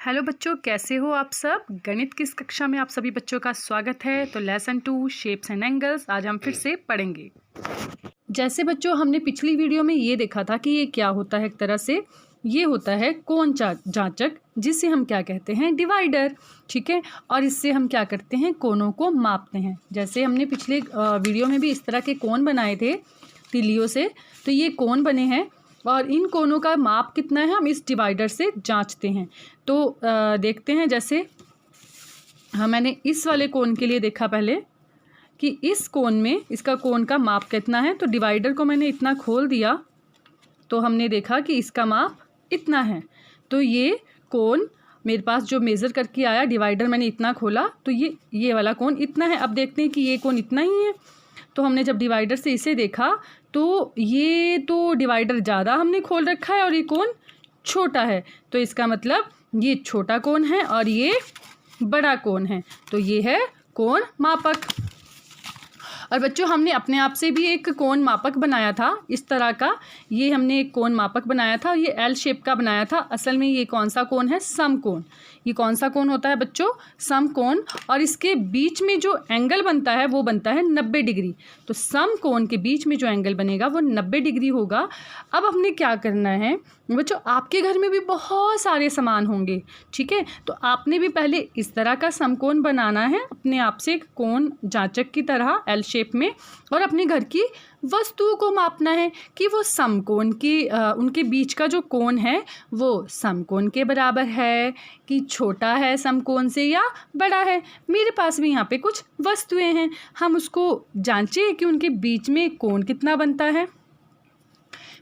Hello बच्चों, कैसे हो आप सब। गणित की इस कक्षा में आप सभी बच्चों का स्वागत है। तो लेसन 2 शेप्स एंड एंगल्स आज हम फिर से पढ़ेंगे। जैसे बच्चों हमने पिछली वीडियो में ये देखा था कि ये क्या होता है। एक तरह से ये होता है कोण जांचक, जिसे हम क्या कहते हैं, डिवाइडर। ठीक है, और इससे हम क्या करते हैं, कोणों को मापते हैं। जैसे हमने पिछले वीडियो में भी इस तरह के कोण बनाए थे तीलियों से, तो ये कोण बने हैं और इन कोणों का माप कितना है हम इस डिवाइडर से जांचते हैं। तो देखते हैं, जैसे मैंने इस वाले कोण के लिए देखा पहले कि इस कोण में इसका कोण का माप कितना है। तो डिवाइडर को मैंने इतना खोल दिया तो हमने देखा कि इसका माप इतना है। तो ये कोण मेरे पास जो मेज़र करके आया, डिवाइडर मैंने इतना खोला तो ये वाला कोण इतना है। अब देखते हैं कि ये कोण इतना ही है। तो हमने जब डिवाइडर से इसे देखा तो ये तो डिवाइडर ज़्यादा हमने खोल रखा है और ये कोण छोटा है। तो इसका मतलब ये छोटा कोण है और ये बड़ा कोण है। तो ये है कोण मापक। और बच्चों हमने अपने आप से भी एक कोण मापक बनाया था इस तरह का। ये हमने एक कोण मापक बनाया था और ये एल शेप का बनाया था। असल में ये कौन सा कोण है, समकोण। ये कौन सा कोण होता है बच्चों, समकोण। और इसके बीच में जो एंगल बनता है वो बनता है 90 डिग्री। तो समकोण के बीच में जो एंगल बनेगा वो 90 डिग्री होगा। अब हमने क्या करना है बच्चों, आपके घर में भी बहुत सारे सामान होंगे। ठीक है, तो आपने भी पहले इस तरह का समकोण बनाना है अपने आप से, एक कोण जांचक की तरह एल शेप में, और अपने घर की वस्तुओं को मापना है कि वो समकोण की उनके बीच का जो कोण है वो समकोण के बराबर है कि छोटा है समकोण से या बड़ा है। मेरे पास भी यहाँ पे कुछ वस्तुएं हैं, हम उसको जांचें कि उनके बीच में कोण कितना बनता है।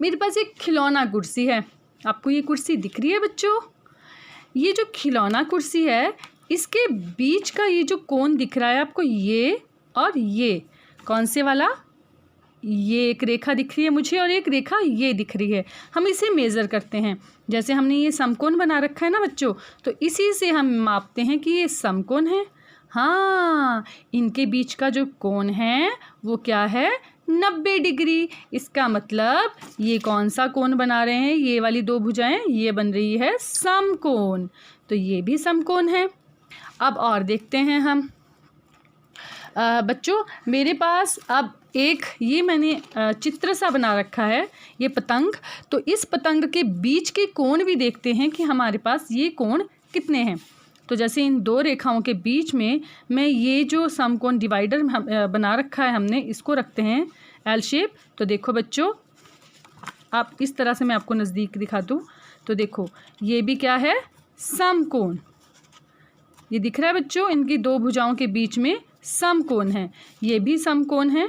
मेरे पास एक खिलौना कुर्सी है। आपको ये कुर्सी दिख रही है बच्चों? ये जो खिलौना कुर्सी है इसके बीच का ये जो कोण दिख रहा है आपको, ये और ये कौन से वाला, ये एक रेखा दिख रही है मुझे और एक रेखा ये दिख रही है। हम इसे मेज़र करते हैं। जैसे हमने ये समकोण बना रखा है ना बच्चों, तो इसी से हम मापते हैं कि ये समकोण है। हाँ, इनके बीच का जो कोण है वो क्या है, 90 डिग्री। इसका मतलब ये कौन सा कोण बना रहे हैं, ये वाली दो भुजाएं, ये बन रही है समकोण। तो ये भी समकोण है। अब और देखते हैं हम बच्चों, मेरे पास अब एक ये मैंने चित्र सा बना रखा है, ये पतंग। तो इस पतंग के बीच के कोण भी देखते हैं कि हमारे पास ये कोण कितने हैं। तो जैसे इन दो रेखाओं के बीच में मैं ये जो समकोण डिवाइडर बना रखा है हमने, इसको रखते हैं एल शेप। तो देखो बच्चों, आप इस तरह से मैं आपको नज़दीक दिखा दूँ तो देखो ये भी क्या है, समकोण। ये दिख रहा है बच्चों, इनकी दो भुजाओं के बीच में समकोण है। ये भी समकोण है,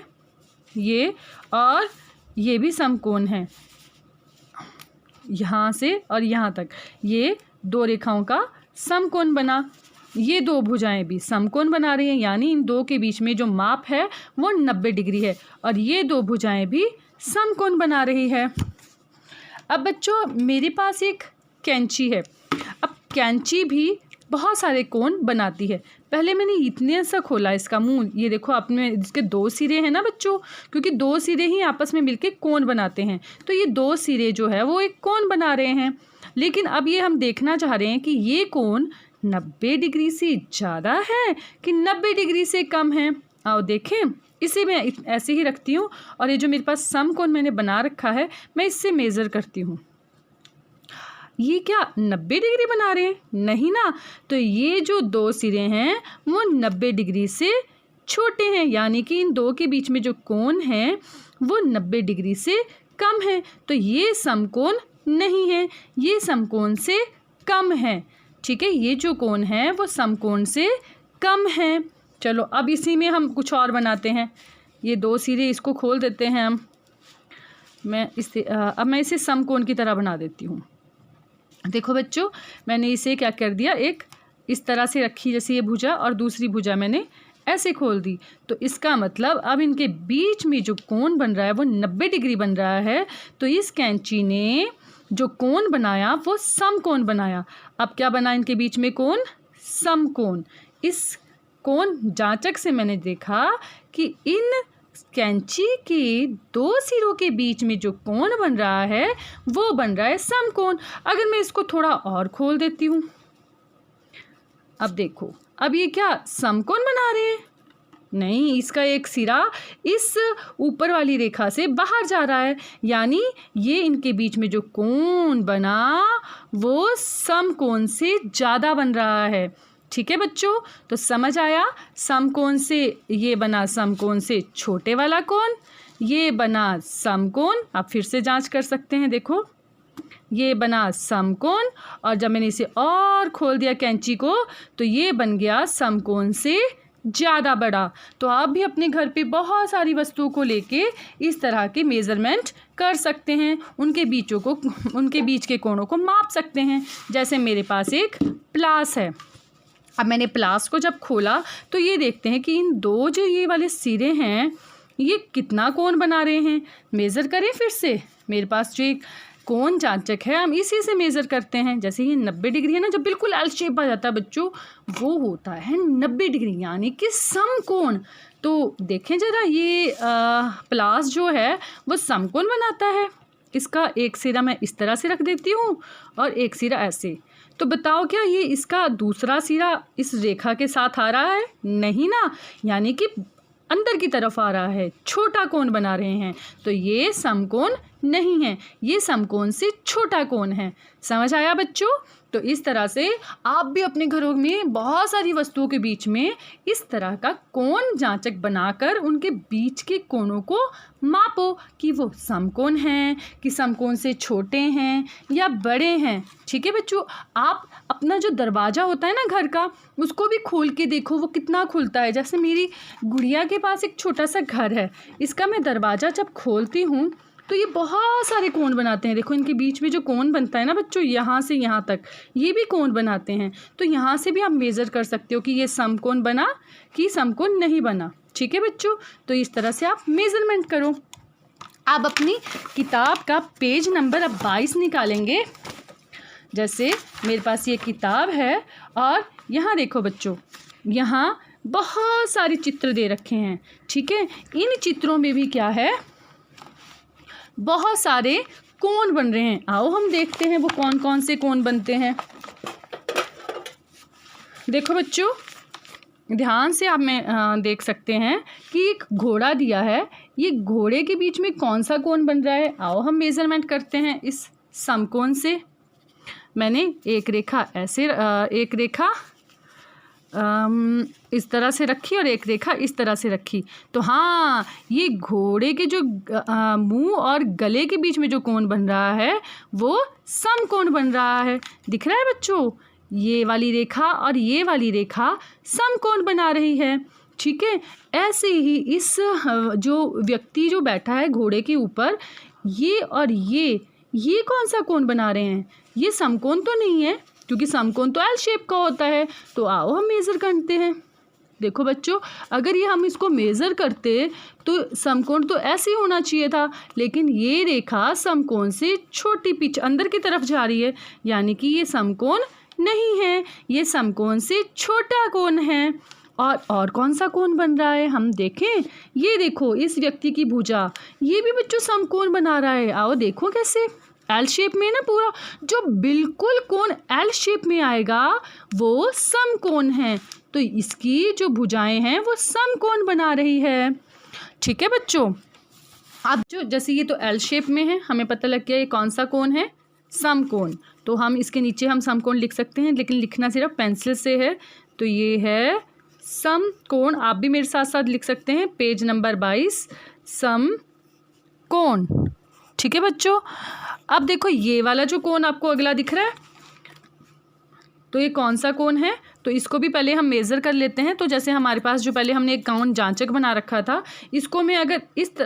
ये और ये भी समकोण है। यहाँ से और यहाँ तक ये दो रेखाओं का समकोण बना। ये दो भुजाएं भी समकोण बना रही हैं, यानी इन दो के बीच में जो माप है वो 90 डिग्री है और ये दो भुजाएं भी समकोण बना रही है। अब बच्चों मेरे पास एक कैंची है। अब कैंची भी बहुत सारे कोण बनाती है। पहले मैंने इतने सा खोला इसका मुंह, ये देखो आपने, इसके दो सिरे हैं ना बच्चों, क्योंकि दो सिरे ही आपस में मिलके कोण बनाते हैं। तो ये दो सिरे जो है वो एक कोण बना रहे हैं। लेकिन अब ये हम देखना चाह रहे हैं कि ये कोण 90 डिग्री से ज़्यादा है कि 90 डिग्री से कम है। आओ देखें, इसे मैं ऐसे ही रखती हूँ और ये जो मेरे पास समकोण मैंने बना रखा है मैं इससे मेज़र करती हूँ। ये क्या 90 डिग्री बना रहे हैं? नहीं ना। तो ये जो दो सिरे हैं वो 90 डिग्री से छोटे हैं, यानी कि इन दो के बीच में जो कोण है वो 90 डिग्री से कम है। तो ये समकोण नहीं है, ये समकोण से कम है। ठीक है, ये जो कोण है वो समकोण से कम है। चलो अब इसी में हम कुछ और बनाते हैं। ये दो सिरे इसको खोल देते हैं हम। अब मैं इसे समकोण की तरह बना देती हूँ। देखो बच्चों, मैंने इसे क्या कर दिया, एक इस तरह से रखी जैसे ये भुजा, और दूसरी भुजा मैंने ऐसे खोल दी। तो इसका मतलब अब इनके बीच में जो कोण बन रहा है वो 90 डिग्री बन रहा है। तो इस कैंची ने जो कोण बनाया वो समकोण बनाया। अब क्या बना इनके बीच में कोण, समकोण। इस कोण जांचक से मैंने देखा कि इन कैंची के दो सिरों के बीच में जो कोण बन रहा है वो बन रहा है समकोण। अगर मैं इसको थोड़ा और खोल देती हूँ, अब देखो, अब ये क्या समकोण बना रहे हैं? नहीं, इसका एक सिरा इस ऊपर वाली रेखा से बाहर जा रहा है, यानी ये इनके बीच में जो कोण बना वो समकोण से ज़्यादा बन रहा है। ठीक है बच्चों, तो समझ आया? समकोण से ये बना समकोण से छोटे वाला कोण, ये बना समकोण। आप फिर से जांच कर सकते हैं, देखो ये बना समकोण, और जब मैंने इसे और खोल दिया कैंची को तो ये बन गया समकोण से ज़्यादा बड़ा। तो आप भी अपने घर पे बहुत सारी वस्तुओं को लेके इस तरह के मेज़रमेंट कर सकते हैं, उनके बीच के कोणों को माप सकते हैं। जैसे मेरे पास एक प्लास है, अब मैंने प्लास को जब खोला तो ये देखते हैं कि इन दो जो ये वाले सिरे हैं ये कितना कोण बना रहे हैं। मेज़र करें फिर से, मेरे पास जो एक कोण जांचक है हम इसी से मेज़र करते हैं। जैसे ये 90 डिग्री है ना, जब बिल्कुल एल शेप आ जाता है बच्चों, वो होता है 90 डिग्री, यानी कि समकोण। तो देखें ज़रा, ये प्लास जो है वो समकोण बनाता है। इसका एक सिरा मैं इस तरह से रख देती हूँ और एक सिरा ऐसे। तो बताओ क्या ये इसका दूसरा सिरा इस रेखा के साथ आ रहा है? नहीं ना, यानी कि अंदर की तरफ आ रहा है, छोटा कोण बना रहे हैं। तो ये समकोण नहीं है, ये समकोण से छोटा कोण है। समझ आया बच्चों? तो इस तरह से आप भी अपने घरों में बहुत सारी वस्तुओं के बीच में इस तरह का कोण जांचक बनाकर उनके बीच के कोणों को मापो कि वो समकोण हैं कि समकोण से छोटे हैं या बड़े हैं। ठीक है बच्चों, आप अपना जो दरवाज़ा होता है ना घर का, उसको भी खोल के देखो वो कितना खुलता है। जैसे मेरी गुड़िया के पास एक छोटा सा घर है, इसका मैं दरवाज़ा जब खोलती हूँ तो ये बहुत सारे कोण बनाते हैं। देखो इनके बीच में जो कोण बनता है ना बच्चों, यहाँ से यहाँ तक ये भी कोण बनाते हैं। तो यहाँ से भी आप मेज़र कर सकते हो कि ये समकोण बना कि समकोण नहीं बना। ठीक है बच्चों, तो इस तरह से आप मेज़रमेंट करो। आप अपनी किताब का पेज नंबर अब 22 निकालेंगे। जैसे मेरे पास ये किताब है और यहाँ देखो बच्चों, यहाँ बहुत सारे चित्र दे रखे हैं। ठीक है, इन चित्रों में भी क्या है, बहुत सारे कोण बन रहे हैं। आओ हम देखते हैं वो कौन कौन से कोण बनते हैं। देखो बच्चों, ध्यान से आप में देख सकते हैं कि एक घोड़ा दिया है, ये घोड़े के बीच में कौन सा कोण बन रहा है। आओ हम मेज़रमेंट करते हैं इस समकोण से। मैंने एक रेखा ऐसे एक रेखा इस तरह से रखी और एक रेखा इस तरह से रखी। तो हाँ, ये घोड़े के जो मुंह और गले के बीच में जो कोण बन रहा है वो समकोण बन रहा है। दिख रहा है बच्चों, ये वाली रेखा और ये वाली रेखा समकोण बना रही है। ठीक है, ऐसे ही इस जो व्यक्ति जो बैठा है घोड़े के ऊपर, ये और ये कौन सा कोण बना रहे हैं? ये समकोण तो नहीं है, क्योंकि समकोण तो एल शेप का होता है। तो आओ हम मेज़र करते हैं। देखो बच्चों, अगर ये हम इसको मेज़र करते तो समकोण तो ऐसे ही होना चाहिए था, लेकिन ये रेखा समकोण से छोटी पीछे अंदर की तरफ जा रही है, यानी कि ये समकोण नहीं है, ये समकोण से छोटा कोण है। और कौन सा कोण बन रहा है हम देखें। ये देखो, इस व्यक्ति की भुजा, ये भी बच्चों समकोण बना रहा है। आओ देखो कैसे, एल शेप में ना पूरा, जो बिल्कुल कोण एल शेप में आएगा वो समकोण है। तो इसकी जो भुजाएं हैं वो समकोण बना रही है। ठीक है बच्चों, अब जो जैसे ये तो एल शेप में है, हमें पता लग गया ये कौन सा कोण है, समकोण। तो हम इसके नीचे हम समकोण लिख सकते हैं, लेकिन लिखना सिर्फ पेंसिल से है। तो ये है समकोण। आप भी मेरे साथ साथ लिख सकते हैं, पेज नंबर 22 समकोण। ठीक है बच्चों, अब देखो ये वाला जो कोण आपको अगला दिख रहा है, तो ये कौन सा कोण है। तो इसको भी पहले हम मेज़र कर लेते हैं। तो जैसे हमारे पास जो पहले हमने एक कोण जांचक बना रखा था, इसको मैं अगर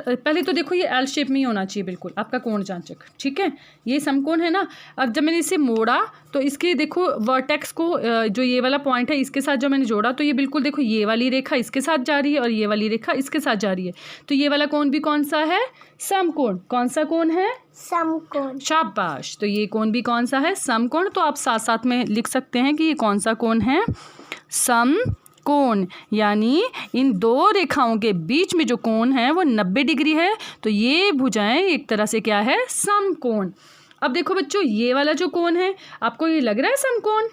पहले तो देखो ये एल शेप में ही होना चाहिए बिल्कुल आपका कोण जांचक। ठीक है, ये समकोण है ना। अब जब मैंने इसे मोड़ा तो इसके देखो वर्टेक्स को, जो ये वाला पॉइंट है इसके साथ जो मैंने जोड़ा, तो ये बिल्कुल देखो ये वाली रेखा इसके साथ जा रही है और ये वाली रेखा इसके साथ जा रही है। तो ये वाला कोण भी कौन सा है, समकोण। कौन सा कोण है, समकोण। शाबाश। तो ये कोण भी कौन सा है, समकोण। तो आप साथ साथ में लिख सकते हैं कि ये कौन सा कोण है, समकोण। यानी इन दो रेखाओं के बीच में जो कोण है वो 90 डिग्री है। तो ये भुजाएं एक तरह से क्या है, समकोण। अब देखो बच्चों, ये वाला जो कोण है आपको ये लग रहा है समकोण?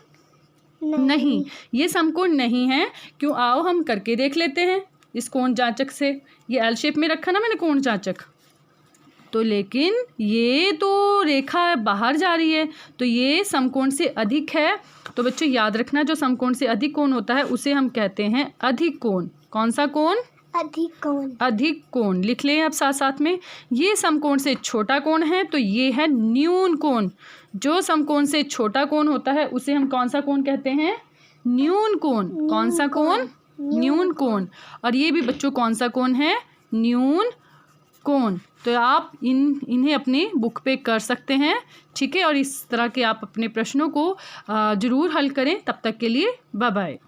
नहीं, ये समकोण नहीं है। क्यों? आओ हम करके देख लेते हैं इस कोण जांचक से। ये एल शेप में रखा ना मैंने कोण जांचक, तो लेकिन ये तो रेखा बाहर जा रही है, तो ये समकोण से अधिक है। तो बच्चों याद रखना, जो समकोण से अधिक कोण होता है उसे हम कहते हैं अधिक कोण। कौन सा कोण? अधिक कोण। अधिक कोण लिख लें आप साथ साथ में। ये समकोण से छोटा कोण है, तो ये है न्यून कोण। जो समकोण से छोटा कोण होता है उसे हम कौन सा कोण कहते हैं? न्यून कोण। कौन सा कोण? न्यून कोण। और ये भी बच्चों कौन सा कोण है? न्यून कोण। तो आप इन्हें अपनी बुक पे कर सकते हैं, ठीक है। और इस तरह के आप अपने प्रश्नों को ज़रूर हल करें। तब तक के लिए बाय बाय।